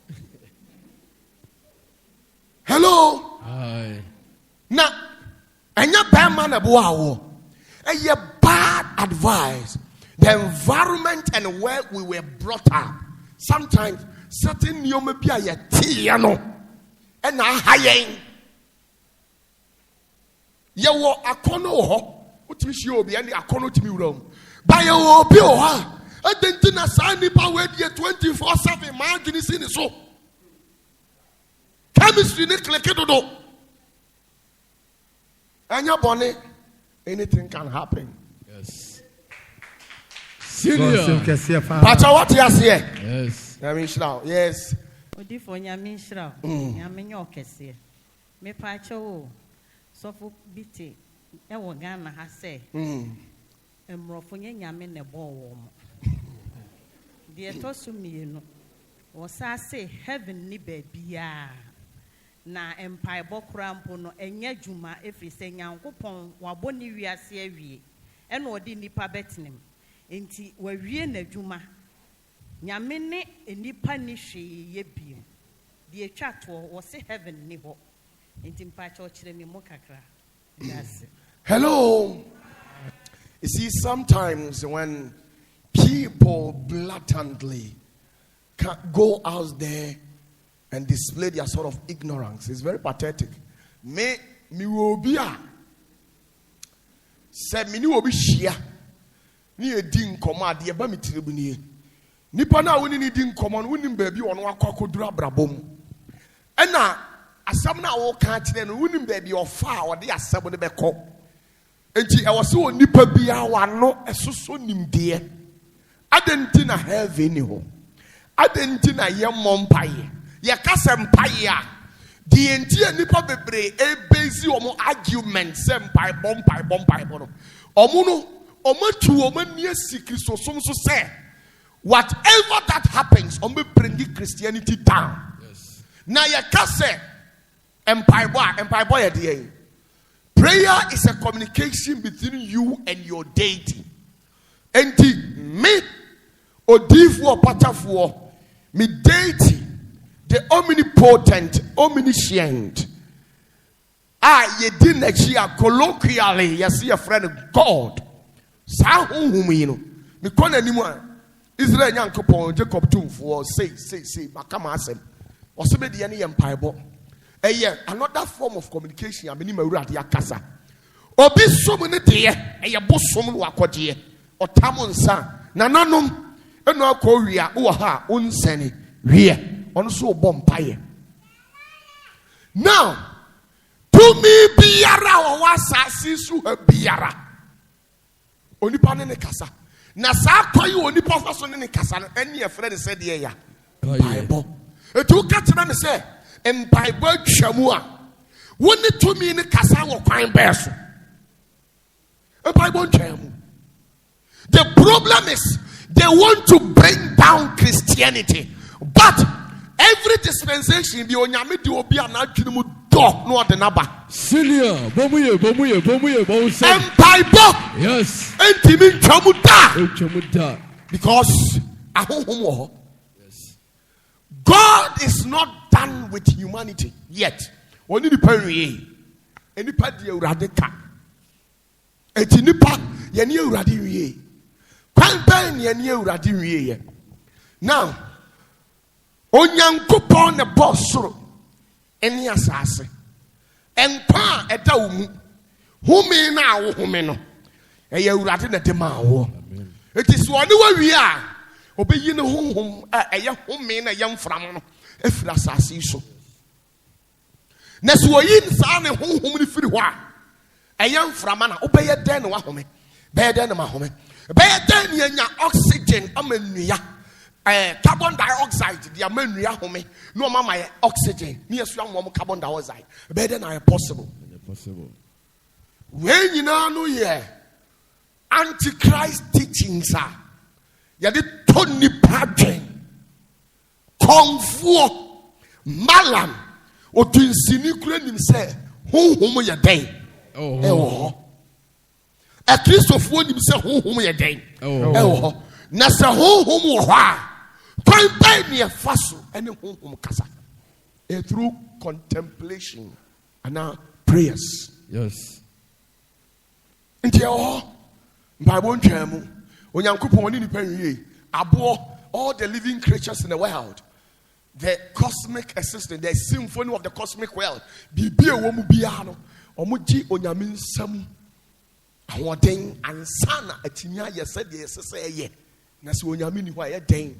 Hello. Hi. Now, and your bad man a boa, and your bad advice, the environment and where we were brought up. Sometimes certain yomepia ya tiano. And I high you were a corner, which is you be any a corner to me wrong. By your bill, I didn't assign the power 24/7. Imagine is in so chemistry, do. And your bonnet, anything can happen. Yes. Senior. But what you here? Yes. I mean, yes. Odi for nyame nhira nyame nye okese me pa chewo sofo biti e wo Ghana ha se emrofo nye nyame ne bo wo mo de to so mienu wo sa se heaven ni ba bia na empire bokura mpo no enye dwuma efri se nyankopon wabo ni wiase awie e na odi nipa betinem enti wawie na dwuma nyame ne enipa ni hwe ye bio de atwa to wo se heaven ni ho enti mpa cha okire mi mo kakra yes. Hello. You see, sometimes when people blatantly go out there and display their sort of ignorance, it's very pathetic. Me mi wo bi a se mi ni obi hia ni edi nkomo ade ba mi tire bu ni nipa na woni ni di nkomo no woni ba bi ono akwakodura brabom ena asam na wo ka kire no woni ba bi ofa a ode asam ne beko enti e wo se wo nipa bi a wano esoso nimde adenti na heaven ni ho adenti na ye mompaye ye kasempaye a the entire nipa bebre ebezi omo argument sempai bompai no omo no omo tu omo nie Kristo som so say whatever that happens omo bring Christianity down. Yes. Na ye kase empire boy ye dey. Prayer is a communication between you and your deity. Enti me odifuo patafuo me deity the omnipotent, omniscient. Ye didn't colloquially, you see a friend of God. Sa whom you know. Me call anymore. Israel young couple, Jacob 2 for say, Macamasem. Or some the any empire. Another form of communication, I mean, Maria Casa. Or be so many dear, a bosom wakodia, or Tamonsa, Nananum, and no Korea, Uaha, Unseni, Ria. Also bompaye. Now, to me biara o wasasi su biara. Onipa ne kasa. Na sa kwayi onipa fa so ne kasa no ene e friend said ye ya. Bible. Etu ka tena me say Bible twamu a woni to me ne kasa wo kwan be so. Bible twamu. The problem is they want to bring down Christianity, but every dispensation be onyame di obi anadwene mu do no de naba senior bomuye Bible. Yes. Entimi ntwamu da because ahohom wo. Yes. God is not done with humanity yet. Oni ni panwie enipa de awurade ka eti nipa ye ne awurade wie kwan ban ye ne awurade wie ye. Now Onyankopon ne bosoro eni asase enpa eda wo mu humi na wo humi no eye awurade na de ma wo it is one we are obeyi ne honhom eye humi na ye mfram no efira asase so na so oyi nsa ne honhom ne firi ho a eye mfram na obeye den ne wa home be den ne ma home be den ne nya oxygen amanua carbon dioxide, the ammonia home, no mama oxygen, near some carbon dioxide. Better than possible. When you know, yeah, Antichrist teachings are, you did Tony Padre, Kung Fu, Malam, or to insinuate himself, whom you day. A Christopher would himself, whom you day. Nasa whom through contemplation and now prayers. Yes. All the living creatures in the world, the cosmic assistant, the symphony of the cosmic world. Bibi womu biano, omuji onyamin sam, awadeng ansana atinya yesed yesese nasi onyamini hwa ye den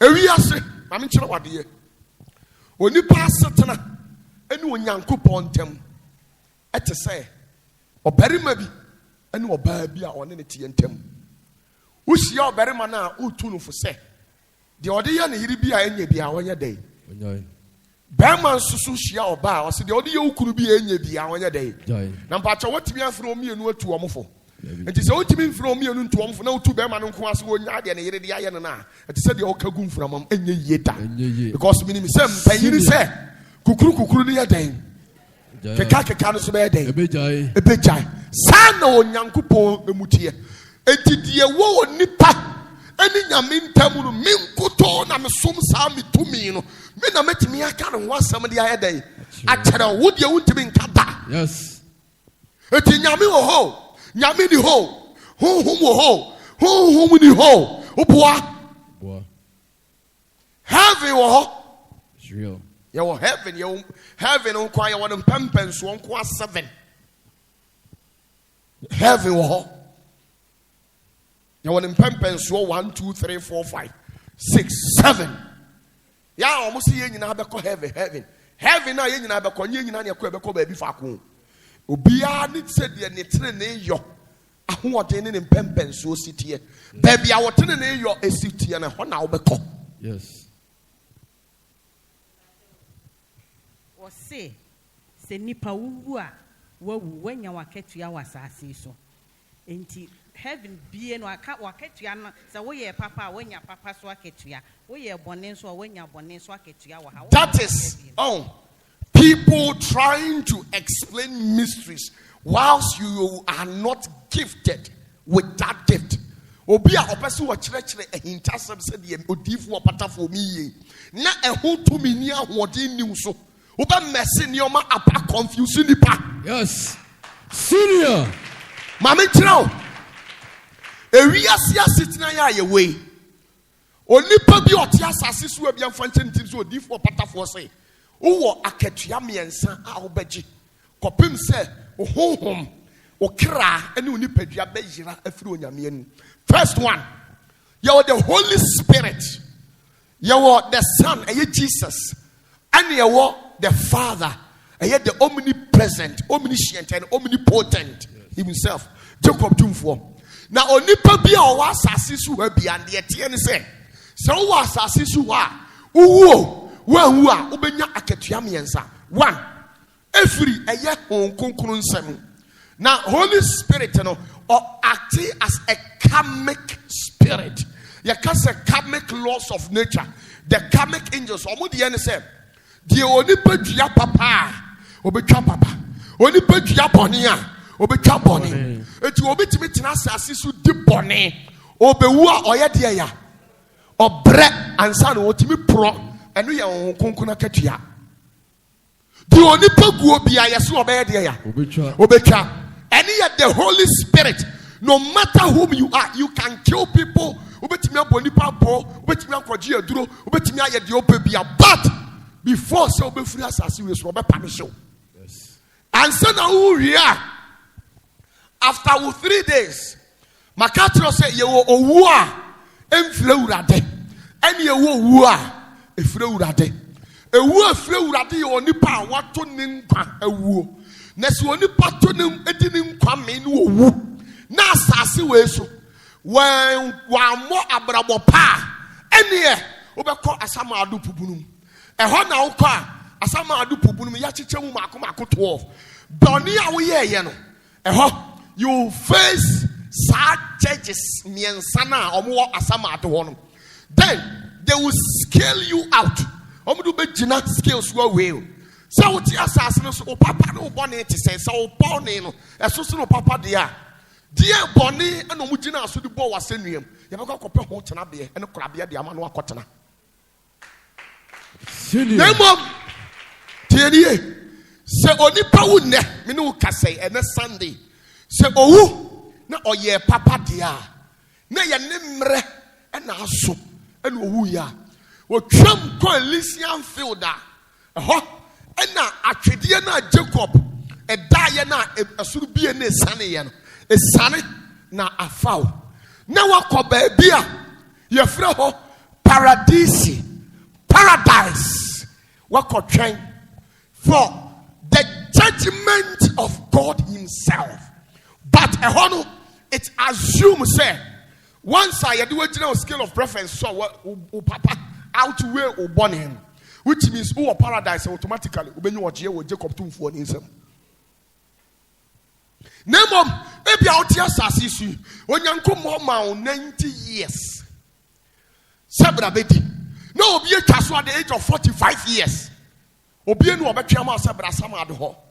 ewiase mame kire wade onipa asetena ene onyankopon ntem ete se obarima bi ene oba bi a one ne tie ntem wuhia obarima na otu no fo se de ode ye ne yiri bi a enya bi a wonye den Bama susu hia oba o se de ode ye ukuru bi enya bi a wonye den na mpacha watimi afro mienu atu omfo. And it's all to from me and to one for no two bear man who was one yard and a year. It said the old Kagum from any yeta because minimum say Kukuru day. Kaka can't bear day. A bit San or Yankupo Mutia. And did ye woe nipa any yamin tamu min kuto na me sum sami to me. Men are met me I can't want somebody a day. I tell her, would you want to be in Kata? Yes. It's in Yami ho. Nyamini ho, who ni ho, Upwa. Heavy wo. It's real. Your heaven, your heaven on choir, one pempens, one qua 7. Heaven, you want in pempens, 1, 2, 3, 4, 5, 6, 7. Yeah, almost here in Abaco heaven. Heaven, I in Abaco, you in your Quebec, baby Facu. Ubia need said the Nitrene yo. I want in pempens, so city. Baby, I want in your city and a honor. Yes. Or say nipa wuwa when you are kept to your assassin so. Ain't heaven being or cat or ketuana, so we papa when your papa swaketua, we are bonnes or when your bonnes swaketua. That is people trying to explain mysteries whilst you are not gifted with that gift. Obi a person wa kyerɛkyerɛ ahintasɛm sɛ deɛ odiifo OPATAFUOR mi yie na ɛho to mi ni ahoɔden niw so woba mɛse nneɛma apa confuse nipa. Yes. Senior. Maame kyerɛ o ewiase asetena yɛ ayɛwɔ yi onipa bi ɔte asase so abi amfa nkyɛn tim so odiifo OPATAFUOR sɛ wowɔ akatua mmiɛnsa a wobɛgye kɔpem sɛ honhom okra ɛne onipadua bɛyira afiri onyame anu. First one, you're the Holy Spirit, you're the Son, Jesus, and you're the Father, and you're the omnipresent, omniscient, and omnipotent himself. Jacob Jumfo. Now, only Pabia was Sassisu and the Etienne said, so was Sassisu, Ubenya Aketiamiansa. 1. Every a year on Kunkurun 7. Now, Holy Spirit, or acting as a karmic spirit. You can say karmic laws of nature. The karmic angels. Omudi yene say, the only pedia papa, obecha papa. Only pedia bonia, obecha boni. Eti obiti mitina sasisu di boni. Obewa oya diya. Obre ansan otimi pro. Enu ya kunkuna ketia. The only pegu obiya yesu obeye diya. Obecha. And yet the Holy Spirit, no matter whom you are, you can kill people. But before so be free as serious permission. Yes. And so now we are. After 3 days, Makatro said, "You were enflurade, and you were eflurade. A word flurade or nipa what to ninka a woo." Nesu oni patonim edinim kwame no wu na asase we so wan mo abrabo pa ene obekọ asama adu pubunum eho na wokọ asama adu pubunum ya chiche mu mako 12 doni a wo ye no eho you face sad judges miensa na omo asama adu ho no then they will scale you out omo do be gina scales wo we. So what you assassin so papa no bonny to say so bonny no so no papa dear bonny and no mugina so the boy was sending him. You have got to put hot and be and crabia the amano cotton. Name of Tierney say only pound me no say and a Sunday say oh na or ye papa dear na ya nimre and also and who ya what Trump coalition fielder and now atwedia na Jacob a die na asuru bie na esane ye no esane na afaw na wakọ baby a ye frɛ ho paradise wakọ twɛn for the judgment of God himself. But ehono it assumes say once I do a general scale of preference so papa outweigh o born him. Which means who are paradise automatically when you watch here with Jacob 2 for an instant. Name of maybe out here sassisu when you come home 90 years. Sabra Betty. No, be a castle at the age of 45 years. Obien will be Chama Sabra Sama at the hall.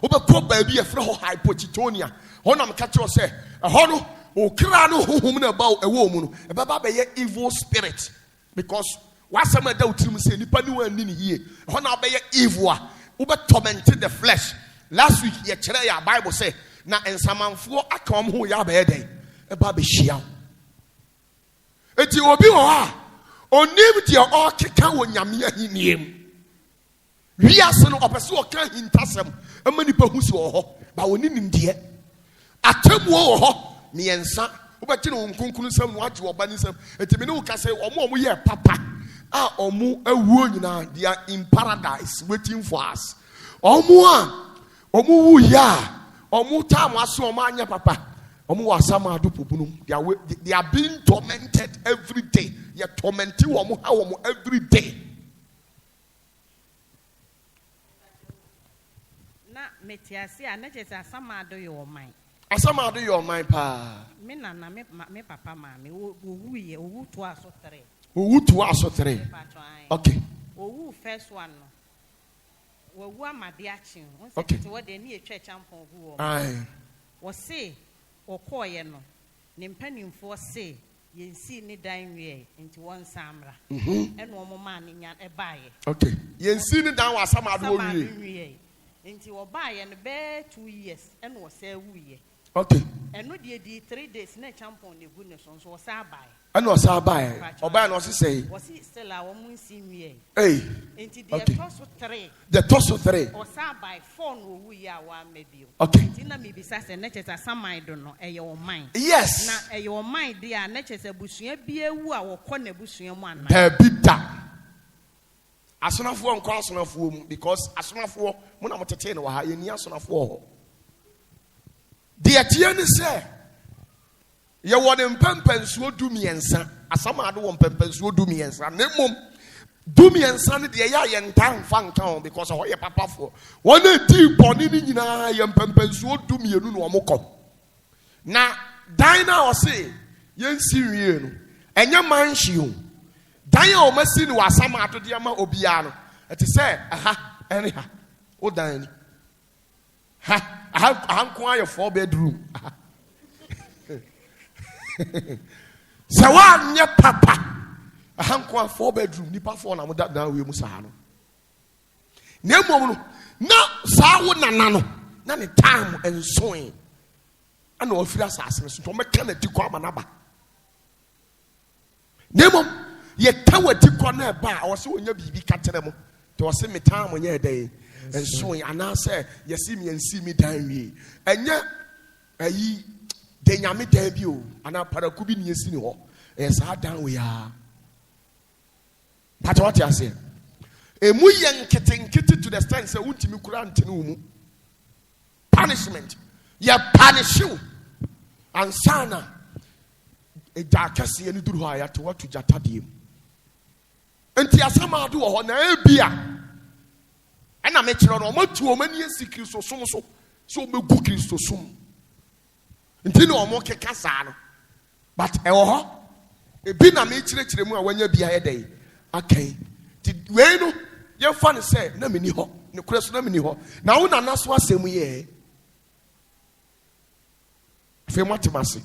Over baby a fro high Pochitonia. Honam catcher say a hono or crano whom about a woman, a baba evil spirit because. Why some of them say nipa nu ani ni here ho na be evil ube tormented the flesh. Last week ye kire ya Bible say na ensamanfo akam ho ya be den e ba be hia eti obi ho ha onim die o keka wo nyame ahiniem We are son of a so can't intasem, a many people who saw, but we need him dear. A term war, me and son, but you know, conclusion what you are banning some, and to me, no can say, or more, we are papa. Ah, or more a woman, they are in paradise waiting for us. Or more, ya, or more time was so mania papa. They are being tormented every day. They are tormenting every day. Na metiasi a na chese asama do your mind. Asama do your mind pa. Me na me papa mama owu to aso 3. Owu to aso 3. Okay. Owu first one no. Owu amade achi. Okay. What they need church ampon hu. Aye. Wo say okoye no. Ne mpanimfo say yensi ni dan wie nti won samra. Eno omo ma ne nya ebaye. Okay. Yensi ni dan wa asama do wie. Nti obaye no be 2 years eno wo say wuye. Okay. Eno di 3 days na champon ne gu ne so wo say abaye. Eno say abaye. Obaye no say. Wo say still a wo mun si wie. Hey. Nti the toso 3. The toso 3. Wo say abaye 4 no wuye a wa mebio. Okay. Nti na me bisa say na chese asamai do no eye wo mind. Yes. Na eye wo mind dia na chese busua bia wu a wo kɔ na busua mu ana. There be that. Asonafo nkɔ asonafo mu because asonafo mo na motete no ha yeni asonafo ho. De atie ne se ye wode mpempensuo dumiensa asama do won mpempensuo dumiensa na mom dumiensa ne de ya ye ntan fa nkan because ho ye papafo won e di boni ni nyina ye mpempensuo dumienu no omokɔ na dan na o se ye nsi wie no enye manhye o dan ya o masi ni wasama to de ama obia no eti se aha ene ha o dan ni ha anko ayo 4 bedroom se wa nye papa anko 4 bedroom nipa 4 na mo da we mu sa no na emom no na sa wo nana no na ne time ensoe ana o fira asase so to meka na dikwa amanaba na emom ye tawa dikwa na ba o se onya bibi ka tere mo to o se me time nya edai ensoe ana se yesi me ensi mi dan wi enya ayi de nyame dan bi o ana paraku bi ne yesi ni ho sa dan we ya pata what you say emu ye nkete to the stand say untimi kura ntene mu punishment ya punish you ansana e jakase ni duru ha ya to what to jatadiem enti asama do ho na ebia ana me kire no mo tu o mani esi Kristo som so megu Kristo som enti no mo keka saa no but e wo ho e bi na me kire mu a wanya bia ye dai akai ti we no ye fa ne say na me ni ho ne kure so na me ni ho na wo na naso asem ye fe mo temase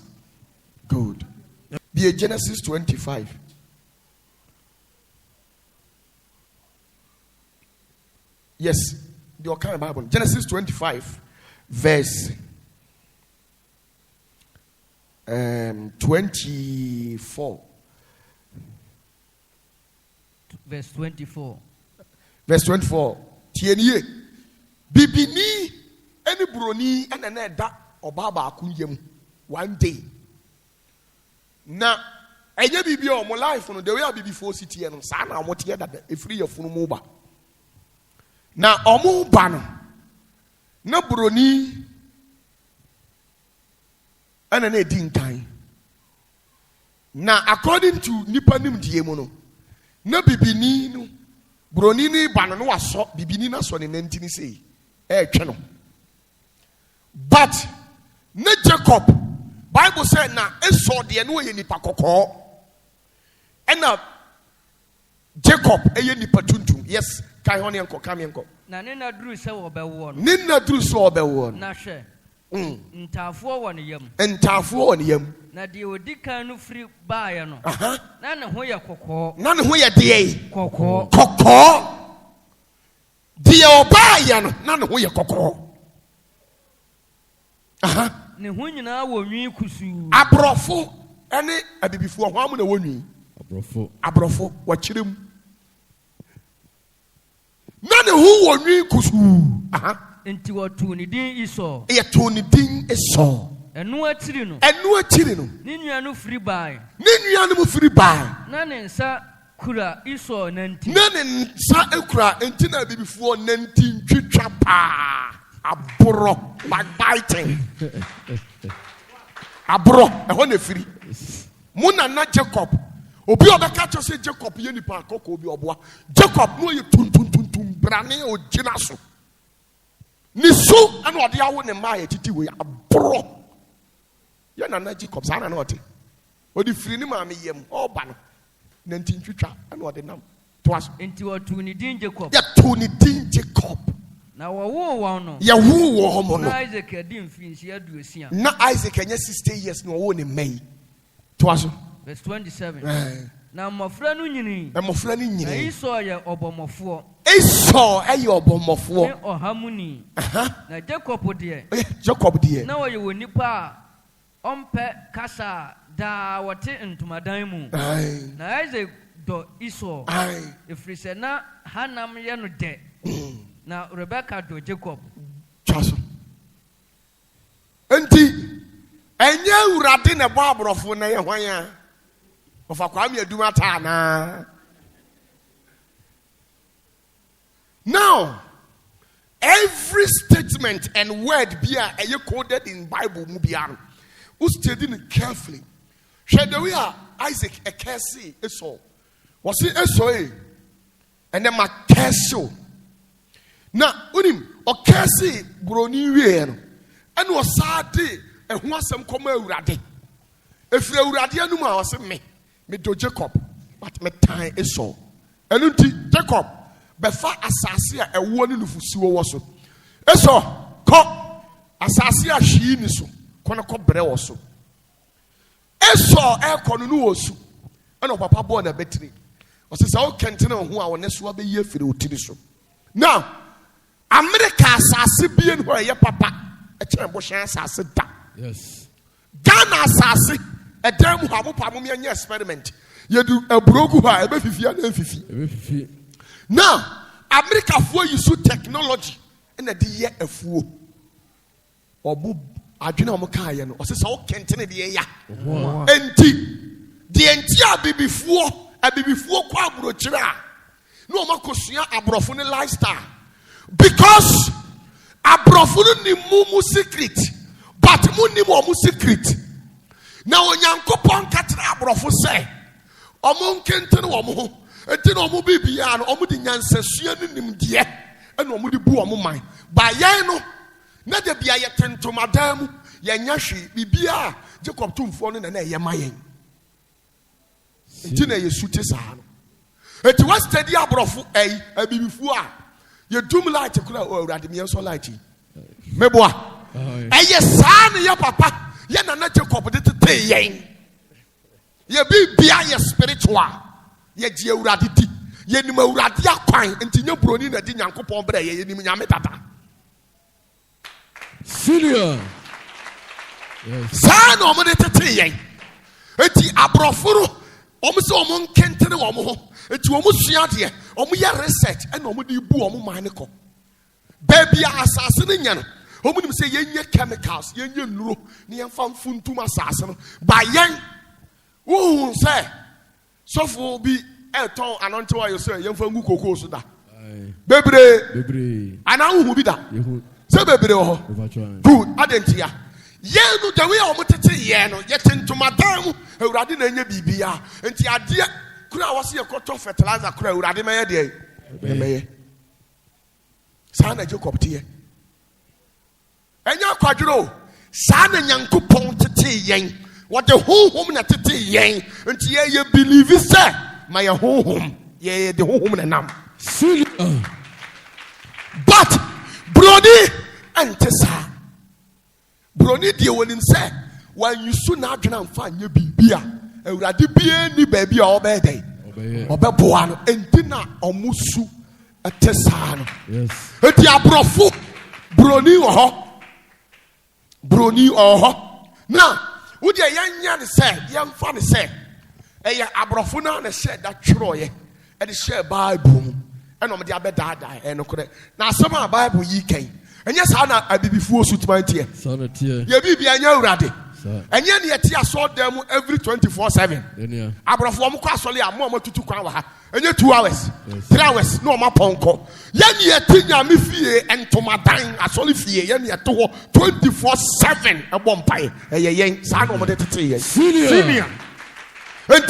good be Genesis 25. Yes, the Okara Bible. Genesis 25, verse 24. Verse 24. Verse 24. Tienye. Bibini any broni and an da obaba akunyem one day. Na enye bibi o mo life no the way bibi for city no sa na mo tie da e free your funu mo ba. Na omu ba no na broni ana na edi nkan na according to nipa nim die mu no na bibini no broni ni ba no no waso bibini na so ne nantini sei twe no but na Jacob Bible said na Esau de no ye nipa kokko na Jacob eye nipa tuntum yes kai hone enko kam enko na ne na duru se wo bewo no ne na duru so obewo no na hwe ntafo wo ne yam ntafo wo ne yam na de odikan no firi baaye no na ne ho ye kokko na ne ho ye de kokko de obaaye no na ne ho ye kokko ne ho nyina wo nwi kusu abrofo ene abibifo ho amu na wo nwi Abrofo wa kirem None who will read kusu. Nti wɔtoo ne din Esau. A tony ding is so. Ɛno akyiri no. And no chilling. Ne nua no firi bae. Nini animal free by. Na ne nsa kura Esau nanti. None sa ekra and tina before 19 chichapa. Aboro backbiting. Aboro a honey free. Muna na Jacob. Obi obeka say Jacob ye nipa akoko obi oboa. Jacob no ye tun brane o ginaso. Ni so anu ode awo ne ma ye titi we aboro. Ye na Jacob sa na ote. Odi free ni ma me yem oba no. Nanti twitwa anu ode nam. Toaso. Nti wɔtoo ne din Jacob. Ya to ni din Jacob. Na wɔwoo wɔn no. Ya wu wo mo Na no. Isaac adi mfinhyia 60. Na Isaac anya 60 years no wo ne mai. Toaso. Verse 27. Na mmɔfra no nyini. Emofra ni Na nyine. Esau yɛ ɔbɔmmɔfoɔ. Esau ayo Ne obomofo. ɔhamuni. Na Jacob deɛ. Jacob die. Na wɔyɛ wɔ nipa a ɔmpɛ kasa daa wɔte ntomadan mu. Ai. Na Isaac dɔ Esau. Ai. Ɛfiri sɛ na Hanam yɛ no dɛ. Na Rebecca dɔ Jacob. Chaso. Enti enye urade ne bo abrofo na ye hwan a. Ofa kwa me aduma ta na. Now, every statement and word bia eye coded in Bible mu bia no. Who studied it carefully. Share the way Isaac a curse Esau. Was it Esau? And then my curse. Na unim o curse broni wie no. And was sad and who was some come urade. If you urade anu ma was me do Jacob, but me time Esau. And unti Jacob befa asase a ewo ne nufusuo wo so. Esau ko asase a hwi ni so. Kono ko bre wo so. Esau e kono no wo su. And o papa bo na betri. O se sa o kentene ho a wo ne so abeyi afiri otiri so. Now, America asase bien ho ye papa e kire bo hyan asase da. Yes. Ghana asase e dem ho amopa mo me experiment. Ye du ebrogu ha e be fifia na fifi. Now, America for use technology and the year afuo. Obu adwena o ka ye no. O se sa o kentene de ya. Enti de entia bibifuo kwa abrochira a no makosua abrofo ne lifestyle because abrofo no ni mu secret but mu ni mu secret na onyankopon katra abrofo say omo nkente ne omo ho enti na omo bibia no omo di nyansasua ne nimde e na omo di bu omo man ba yen no na de bia ye tentomadan mu ye nya hwe bibia Jacob tumfo no na ye mayen enti na ye sute saa no enti was study abrofo abibifu a ye dum light kura o awrade me so light meboa eye saa ne ye papa ye na Jacob de tete yen ye bibia ye spiritual ye die awrade di ye nim awrade akwan enti nye broni na di nyankopon bra ye nim nyame tata Senior. Yes. saa na omo de tete yen enti abrofo no omo se omo nkentene omo ho enti omo sua de omo ye research and omo de bu omo man ne ko baby asase ne nya no omo nim se yenye chemicals yenye nuro ne yemfa mfuntum asase no ba yen wo se sofo bi eton anonte wa yo se yemfa ngu kokoo so da bebre ana hu bi da se bebre ho good adentia yen no the way omo tete yen no ye tentomadan mu awurade na nya bibia enti ade kura wase ye cotton fertilizer kura awurade meye de meye sana Jacob tie enya kwadworo sana nyankopon tete yen what the honhom na tete yen enti ye believe say my honhom ye the honhom na nam but brody antesa broni die wonim say wan yusu na adwena mfa nya bibia awurade bie ni baabi a obedai obeboa no enti na omusu etesa no Yes. eti abrofo broni oho na wo de yanya ne say yemfa ne say eye abrofo na na share da tworo ye e de share bible mu and on the abed die and okay. Now some of Bible ye came. And yes, I be before suit my tear. Ye be a new ready. And yet I saw them every 24/7. Abraham Quasoli a moment to 2 hours. And yet 2 hours, 3 hours, no more ponko. Yen yet me fear and to my dying a solid fear, yen yet 24/7 a bomb pie, a yang son of the senior. And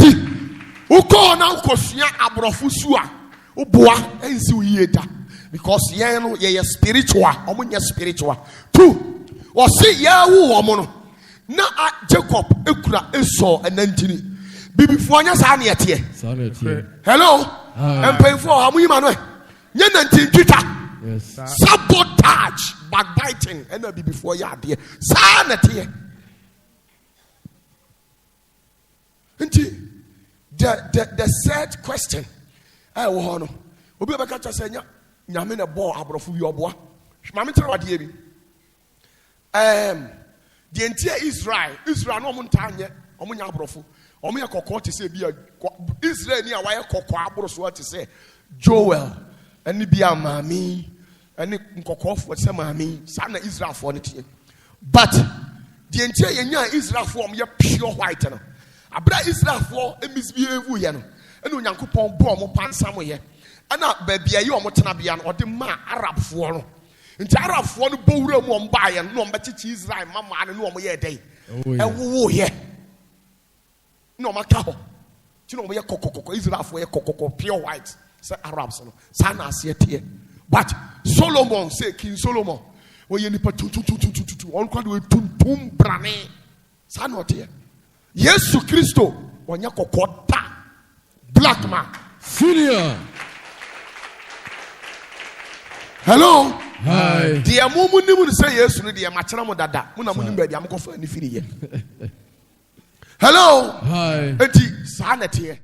Uko now Kosia Abrafusua, Uboa, and Suieta. Because ye spiritual, omunya spiritual. 2 or see ya woman. Na Jacob ekura Esau enantini bibifo anya sa na yete hello and pay for amu imano nya nantin twita sabotage backbiting and bibifo ya ade sa na te nti the third question I wo ho no obi obeka cha say nyame na bo abrofo wi oboa mame tere wade bi the entire Israel no montanye omunya abrofo omunya kokko te say bia Israel ni awaye kokko abroso te say Joel ani bia maami ani nkokofo te say maami sa na Israel for ne tie but the entire yenya Israel for omye pure white no abra Israel for emisbievu ye no ene onyankopon bo omo pansam ye ana ba bia ye omo tena bia no ode ma Arab for no nti Arabfo no bowura mu ombaye no ombechichi Israel mama no omo ye dey ewo ye no maka ho ti no omo ye kokoko Israelfo ye kokoko pure white say Arabs no sa na ase tie but Solomon say King Solomon o ye nipa tu on kwado we tum brane sa no tie Jesus Christo onya kokota black man senior. Hello. Hi. Dear Mumu Nimu say yes, dear Machanamo Dada. Munamu Baby, I'm going for any. Hello. Hi. Sanity.